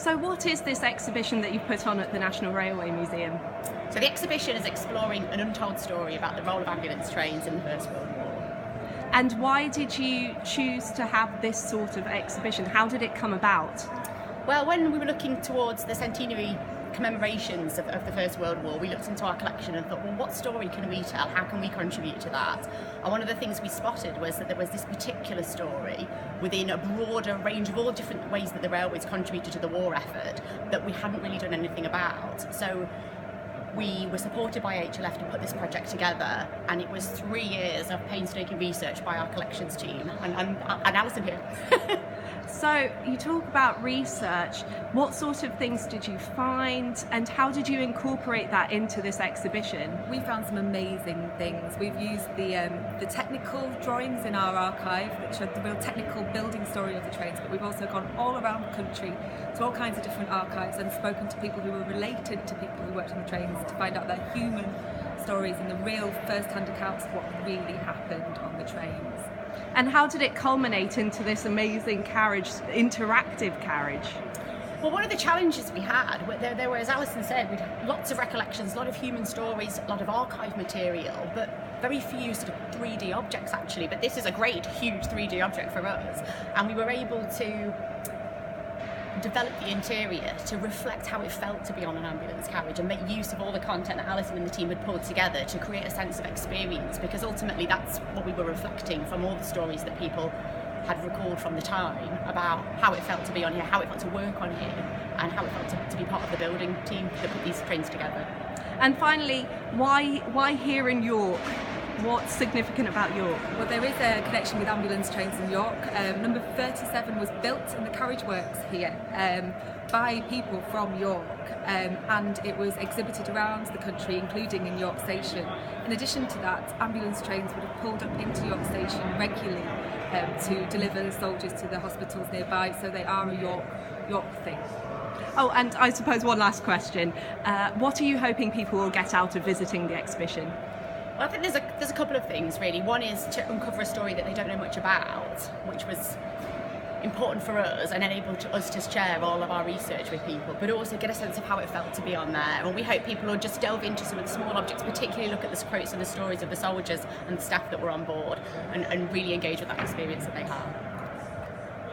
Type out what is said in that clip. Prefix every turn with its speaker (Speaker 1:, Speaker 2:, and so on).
Speaker 1: So what is this exhibition that you've put on at the National Railway Museum?
Speaker 2: So the exhibition is exploring an untold story about the role of ambulance trains in the First World War.
Speaker 1: And why did you choose to have this sort of exhibition? How did it come about?
Speaker 2: Well, when we were looking towards the centenary commemorations of the First World War, we looked into our collection and thought, well, what story can we tell? How can we contribute to that? And one of the things we spotted was that there was this particular story within a broader range of all different ways that the railways contributed to the war effort that we hadn't really done anything about. So we were supported by HLF to put this project together, and it was 3 years of painstaking research by our collections team and Alison here.
Speaker 1: So you talk about research. What sort of things did you find, and how did you incorporate that into this exhibition?
Speaker 3: We found some amazing things. We've used the technical drawings in our archive that showed the real technical building story of the trains, but we've also gone all around the country to all kinds of different archives and spoken to people who were related to people who worked on the trains to find out their human stories and the real first-hand accounts of what really happened on the trains.
Speaker 1: And how did it culminate into this amazing carriage, interactive carriage?
Speaker 2: Well, one of the challenges we had, there were, as Alison said, we had lots of recollections, a lot of human stories, a lot of archive material, but very few sort of 3D objects actually. But this is a great, huge 3D object for us. And we were able to develop the interior to reflect how it felt to be on an ambulance carriage and make use of all the content that Alison and the team had pulled together to create a sense of experience, because ultimately that's what we were reflecting from all the stories that people had recalled from the time about how it felt to be on here, how it felt to work on here, and how it felt to be part of the building team that put these trains together.
Speaker 1: And finally, why here in York? What's significant about York?
Speaker 3: Well, there is a connection with ambulance trains in York. Number 37 was built in the carriage works here by people from York, and it was exhibited around the country, including in York Station. In addition to that, ambulance trains would have pulled up into York Station regularly to deliver soldiers to the hospitals nearby, so they are a York thing.
Speaker 1: Oh, and I suppose one last question. What are you hoping people will get out of visiting the exhibition?
Speaker 2: Well, I think there's a couple of things really. One is to uncover a story that they don't know much about, which was important for us and enabled us to share all of our research with people, but also get a sense of how it felt to be on there. And we hope people will just delve into some of the small objects, particularly look at the quotes and the stories of the soldiers and the staff that were on board, and really engage with that experience that they have.